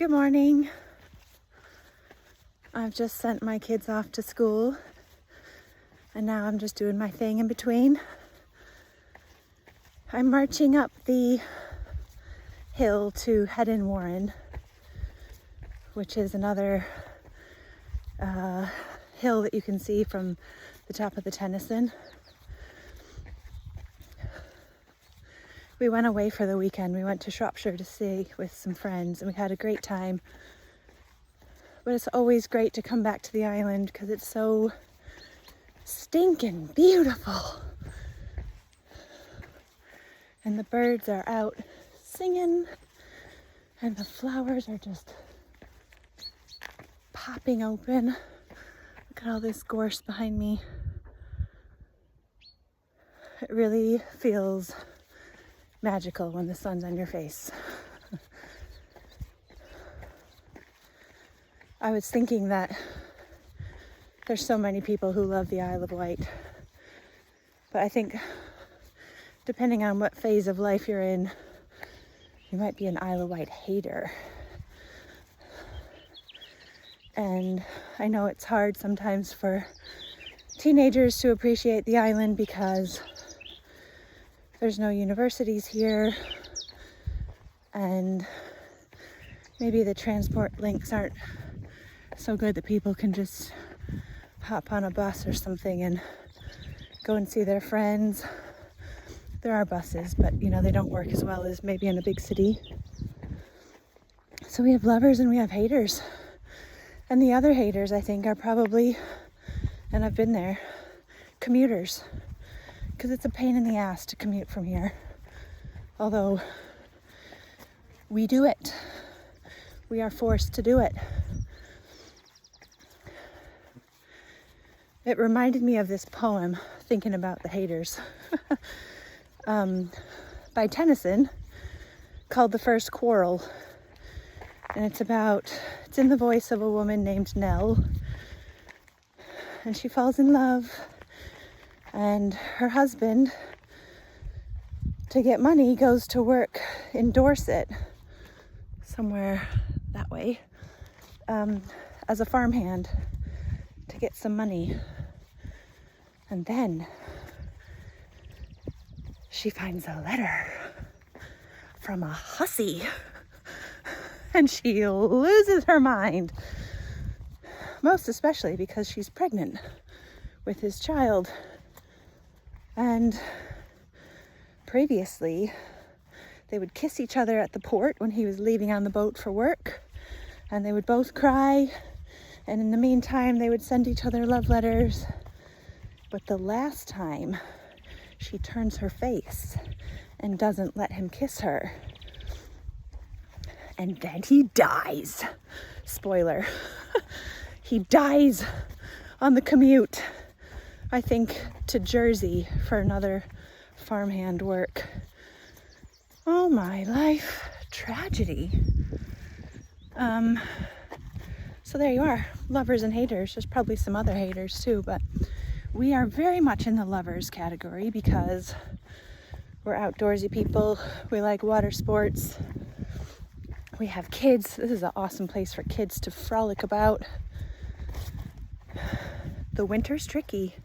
Good morning. I've just sent my kids off to school and now I'm just doing my thing in between. I'm marching up the hill to Headon Warren, which is another hill that you can see from the top of the Tennyson. We went away for the weekend. We went to Shropshire to stay with some friends and we had a great time. But it's always great to come back to the island because it's so stinking beautiful. And the birds are out singing and the flowers are just popping open. Look at all this gorse behind me. It really feels magical when the sun's on your face. I was thinking that there's so many people who love the Isle of Wight, but I think depending on what phase of life you're in, you might be an Isle of Wight hater. And I know it's hard sometimes for teenagers to appreciate the island because there's no universities here and maybe the transport links aren't so good that people can just hop on a bus or something and go and see their friends. There are buses, but they don't work as well as maybe in a big city. So we have lovers and we have haters. And the other haters, I think, are probably, and I've been there, commuters. Because it's a pain in the ass to commute from here. Although we do it. We are forced to do it. It reminded me of this poem, thinking about the haters, by Tennyson, called The First Quarrel. And it's in the voice of a woman named Nell. And she falls in love. And her husband, to get money, goes to work in Dorset, somewhere that way, as a farmhand to get some money. And then she finds a letter from a hussy and she loses her mind, most especially because she's pregnant with his child. And previously, they would kiss each other at the port when he was leaving on the boat for work, and they would both cry, and in the meantime, they would send each other love letters. But the last time, she turns her face and doesn't let him kiss her. And then he dies. Spoiler. He dies on the commute, I think, to Jersey for another farmhand work. Oh my life, tragedy. So there you are, lovers and haters. There's probably some other haters too, but we are very much in the lovers category because we're outdoorsy people. We like water sports. We have kids. This is an awesome place for kids to frolic about. The winter's tricky.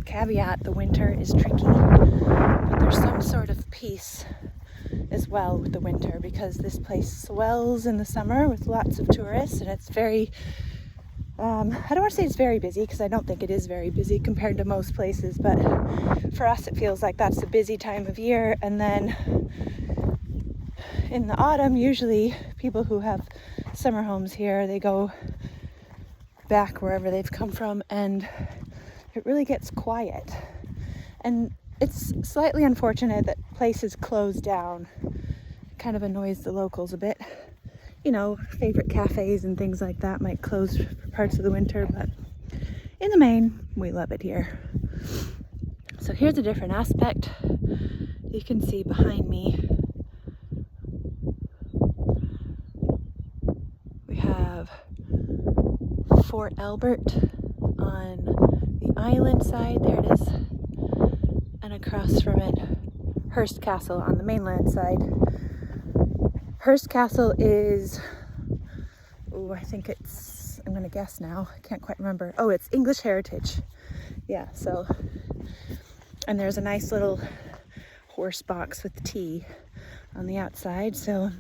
Caveat, the winter is tricky, but there's some sort of peace as well with the winter because this place swells in the summer with lots of tourists and it's very, I don't want to say it's very busy because I don't think it is very busy compared to most places, but for us it feels like that's the busy time of year. And then in the autumn, usually people who have summer homes here, they go back wherever they've come from and it really gets quiet. And it's slightly unfortunate that places close down. It kind of annoys the locals a bit. Favorite cafes and things like that might close for parts of the winter, but in the main, we love it here. So here's a different aspect. You can see behind me, we have Fort Albert on the island side, there it is, and across from it, Hurst Castle on the mainland side. Hurst Castle is, oh, I think it's, I'm gonna guess now, I can't quite remember. Oh, it's English heritage. Yeah, so, and there's a nice little horse box with tea on the outside, so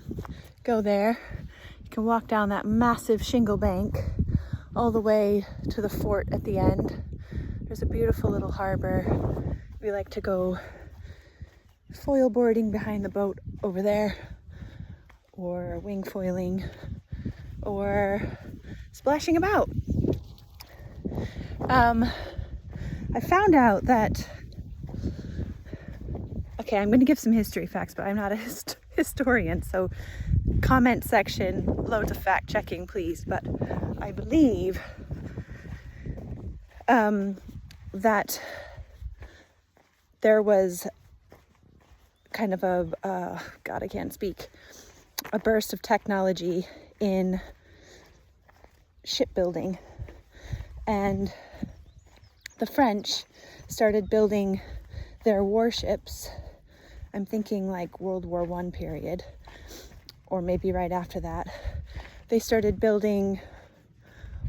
go there. You can walk down that massive shingle bank all the way to the fort at the end. There's a beautiful little harbor. We like to go foil boarding behind the boat over there, or wing foiling, or splashing about. I found out that, okay, I'm going to give some history facts, but I'm not a historian, so comment section, loads of fact checking, please. But I believe that there was kind of a, God, I can't speak, a burst of technology in shipbuilding, and the French started building their warships. I'm thinking like World War I period, or maybe right after that. They started building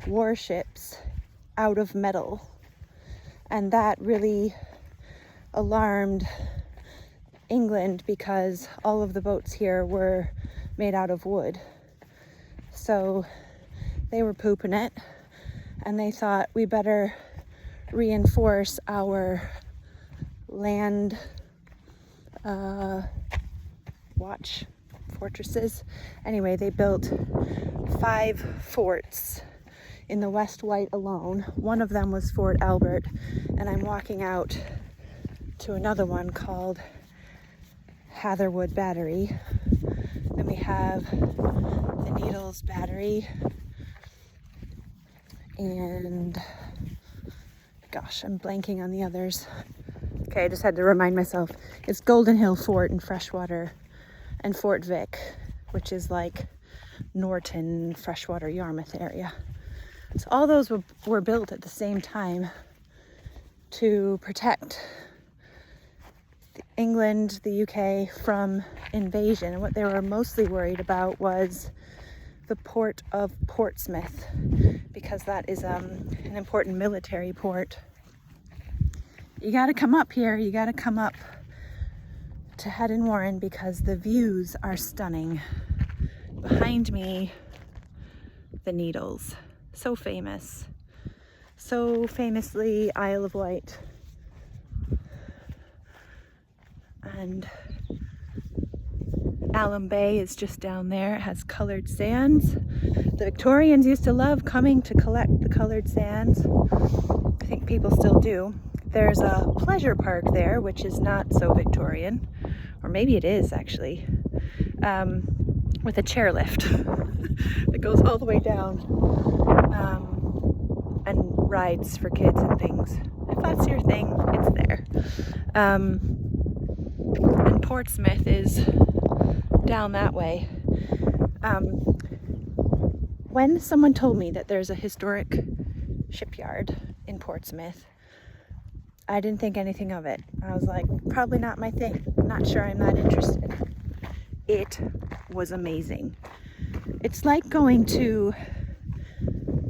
warships out of metal, and that really alarmed England because all of the boats here were made out of wood. So they were pooping it, and they thought we better reinforce our land watch fortresses. Anyway, they built 5 forts in the West Wight alone. One of them was Fort Albert, and I'm walking out to another one called Hatherwood Battery. Then we have the Needles Battery, and gosh, I'm blanking on the others. Okay, I just had to remind myself. It's Golden Hill Fort in Freshwater, and Fort Vic, which is like Norton, Freshwater, Yarmouth area. So all those were built at the same time to protect England, the UK from invasion. And what they were mostly worried about was the port of Portsmouth, because that is an important military port. You got to come up here. You got to come up to Headon Warren because the views are stunning. Behind me, the Needles. So famous. So famously Isle of Wight. And Alum Bay is just down there. It has colored sands. The Victorians used to love coming to collect the colored sands. I think people still do. There's a pleasure park there, which is not so Victorian, or maybe it is actually, with a chairlift that goes all the way down, and rides for kids and things. If that's your thing, it's there. And Portsmouth is down that way. When someone told me that there's a historic shipyard in Portsmouth, I didn't think anything of it. I was like, probably not my thing. Not sure I'm that interested. It was amazing. It's like going to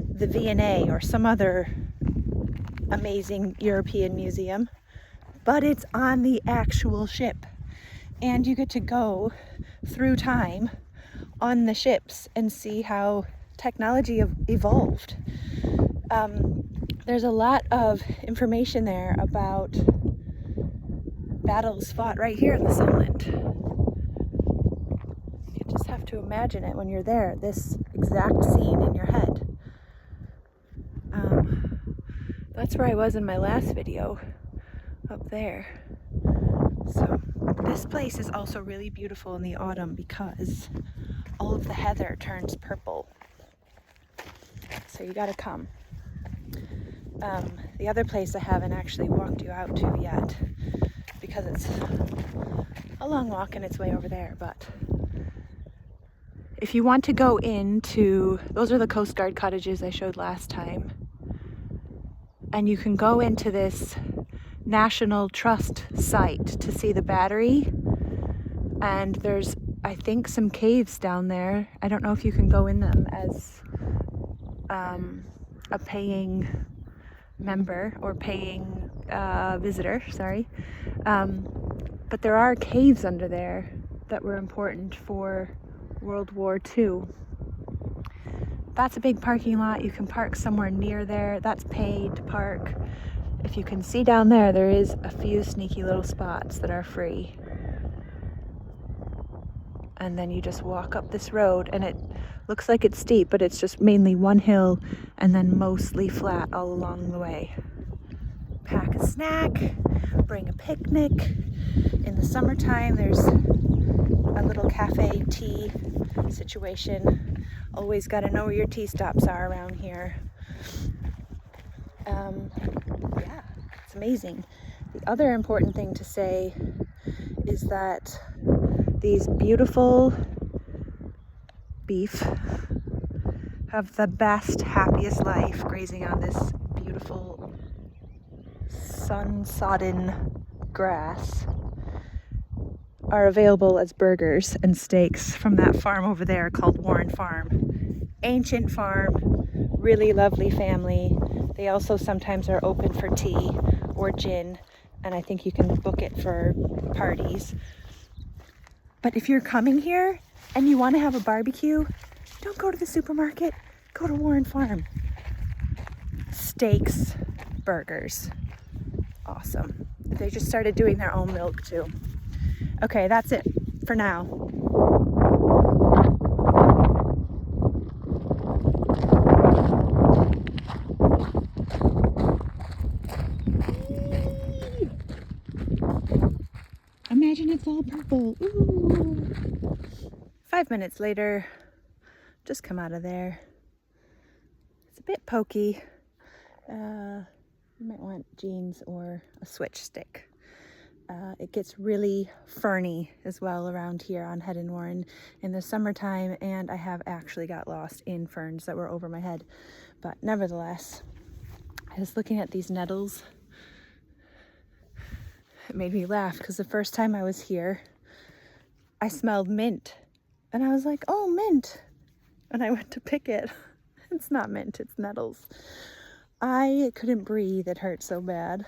the V&A or some other amazing European museum, but it's on the actual ship. And you get to go through time on the ships and see how technology evolved. There's a lot of information there about battles fought right here in the Solent. You just have to imagine it when you're there, this exact scene in your head. That's where I was in my last video, up there. So this place is also really beautiful in the autumn because all of the heather turns purple. So you gotta come. The other place I haven't actually walked you out to yet because it's a long walk and it's way over there, but if you want to go into, those are the Coast Guard cottages I showed last time, and you can go into this National Trust site to see the battery, and there's I think, some caves down there. I don't know if you can go in them as a paying member or paying visitor, sorry. But there are caves under there that were important for World War II. That's a big parking lot. You can park somewhere near there. That's paid to park. If you can see down there, there is a few sneaky little spots that are free. And then you just walk up this road, and it looks like it's steep, but it's just mainly one hill and then mostly flat all along the way. Pack a snack, bring a picnic. In the summertime, there's a little cafe tea situation. Always got to know where your tea stops are around here. Yeah, it's amazing. The other important thing to say is that these beautiful beef have the best, happiest life grazing on this beautiful sun-sodden grass, are available as burgers and steaks from that farm over there called Warren Farm. Ancient farm, really lovely family. They also sometimes are open for tea or gin, and I think you can book it for parties. But if you're coming here and you want to have a barbecue, don't go to the supermarket, go to Warren Farm. Steaks, burgers, awesome. They just started doing their own milk too. Okay, that's it for now. Imagine it's all purple. Ooh. 5 minutes later, just come out of there. It's a bit pokey. You might want jeans or a switch stick. It gets really ferny as well around here on Headon Warren in the summertime, and I have actually got lost in ferns that were over my head. But nevertheless, I was looking at these nettles. It made me laugh because the first time I was here, I smelled mint. And I was like, oh, mint. And I went to pick it. It's not mint, it's nettles. I couldn't breathe, it hurt so bad.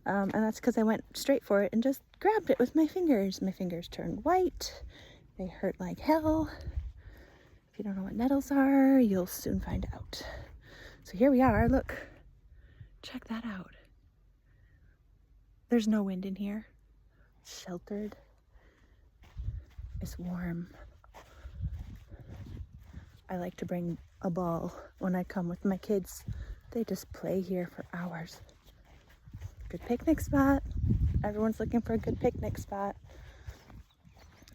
And that's because I went straight for it and just grabbed it with my fingers. My fingers turned white. They hurt like hell. If you don't know what nettles are, you'll soon find out. So here we are, look. Check that out. There's no wind in here. It's sheltered. It's warm. I like to bring a ball when I come with my kids. They just play here for hours. Good picnic spot. Everyone's looking for a good picnic spot.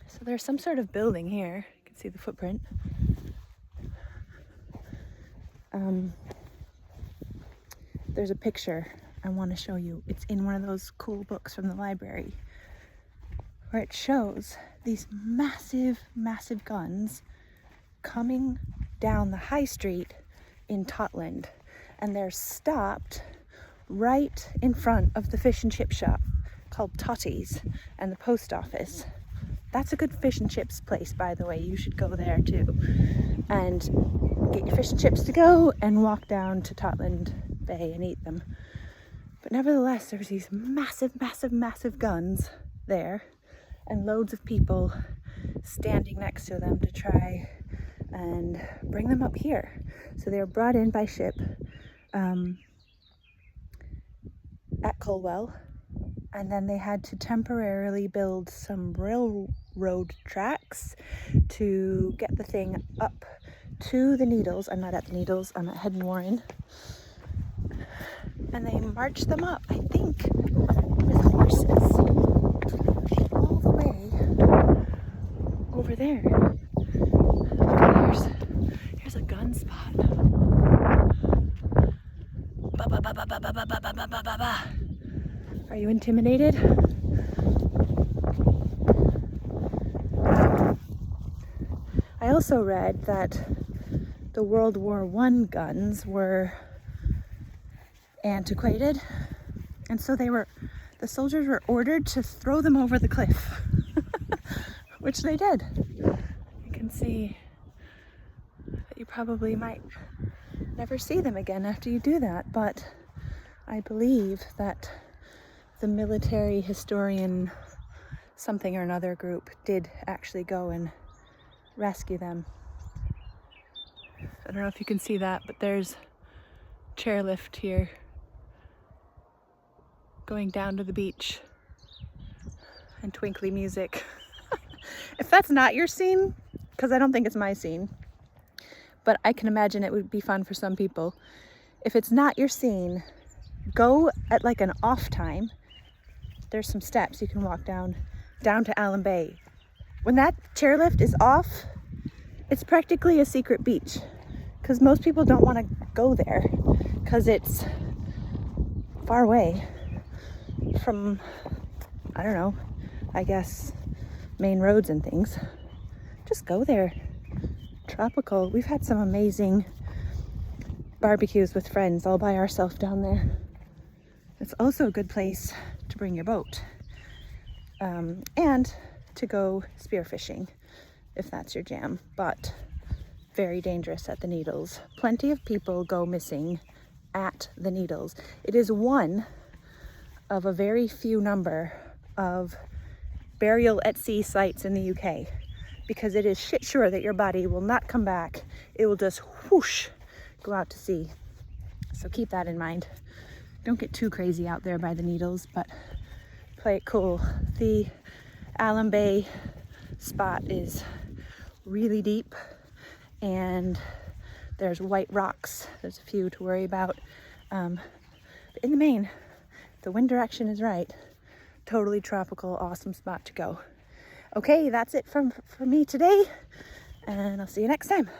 So there's some sort of building here. You can see the footprint. There's a picture I want to show you. It's in one of those cool books from the library where it shows these massive, massive guns coming down the high street in Totland, and they're stopped right in front of the fish and chip shop called Totty's and the post office. That's a good fish and chips place, by the way. You should go there too and get your fish and chips to go and walk down to Totland Bay and eat them. But nevertheless, there's these massive, massive, massive guns there and loads of people standing next to them to try and bring them up here. So they were brought in by ship at Colwell, and then they had to temporarily build some railroad tracks to get the thing up to the Needles. I'm not at the Needles, I'm at Headon Warren. And they marched them up, I think, with horses, all the way over there. Okay, here's a gun spot. Ba, ba, ba, ba, ba, ba, ba, ba, ba, ba, ba, ba. Are you intimidated? I also read that the World War I guns were antiquated, and so the soldiers were ordered to throw them over the cliff, which they did. You can see that you probably might never see them again after you do that, but I believe that the military historian something or another group did actually go and rescue them. I don't know if you can see that, but there's chairlift here going down to the beach and twinkly music. If that's not your scene, because I don't think it's my scene, but I can imagine it would be fun for some people. If it's not your scene, go at like an off time. There's some steps you can walk down to Allen Bay. When that chairlift is off, it's practically a secret beach, because most people don't want to go there because it's far away from, I don't know, I guess main roads and things. Just go there. Tropical. We've had some amazing barbecues with friends all by ourselves down there. It's also a good place to bring your boat and to go spearfishing if that's your jam, but very dangerous at the Needles. Plenty of people go missing at the Needles. It is one of a very few number of burial at sea sites in the UK, because it is shit sure that your body will not come back. It will just whoosh go out to sea. So keep that in mind. Don't get too crazy out there by the Needles, but play it cool. The Allen Bay spot is really deep, and there's white rocks. There's a few to worry about. But in the main, the wind direction is right. Totally tropical, awesome spot to go. Okay, that's it for me today, and I'll see you next time.